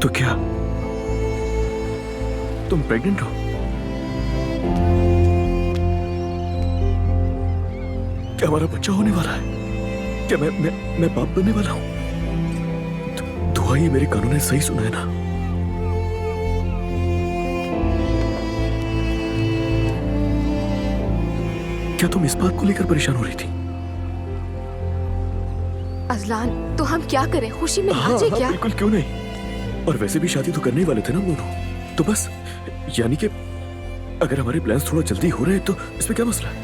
तो क्या तुम प्रेग्नेंट हो? क्या हमारा बच्चा होने वाला है? क्या मैं बाप बनने वाला हूं? दुआ, ये मेरे कानों ने सही सुना है ना? क्या तुम इस बात को लेकर परेशान हो रही थी? अजलान, तो हम क्या करें? खुशी में हाँ, नाचे हाँ, क्या? बिल्कुल, क्यों नहीं। और वैसे भी शादी तो करने ही वाले थे ना हम दोनों। तो बस, यानी कि अगर हमारे प्लान्स थोड़ा जल्दी हो रहे हैं तो इसमें क्या मसला है?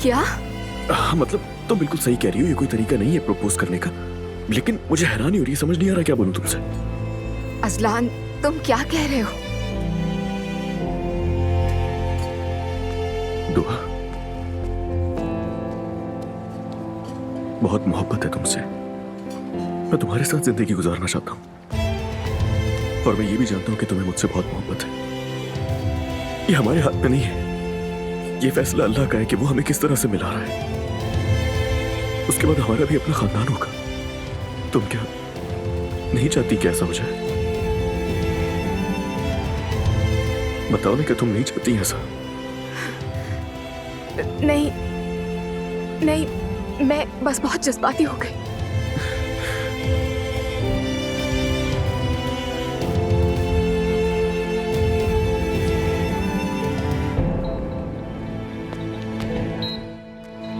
क्या? हाँ, मतलब तुम बिल्कुल सही कह रही हो, ये कोई तरीका नहीं है प्रपोज करने का। लेकिन मुझे हैरानी हो रही है, समझ नहीं आ रहा क्या बोलूं तुमसे। अजलान, तुम क्या कह रहे हो? दुआ, बहुत मोहब्बत है तुमसे। मैं तुम्हारे साथ जिंदगी गुजारना चाहता हूं, और मैं ये भी जानता हूं कि तुम्हें मुझसे बहुत मोहब्बत है। ये हमारे हाथ में नहीं है, ये फैसला अल्लाह का है कि वो हमें किस तरह से मिला रहा है। उसके बाद हमारा भी अपना खानदान होगा। तुम क्या नहीं चाहती कि ऐसा हो जाए? बताओ ना कि तुम नहीं चाहती ऐसा। नहीं नहीं, मैं बस बहुत जज्बाती हो गई।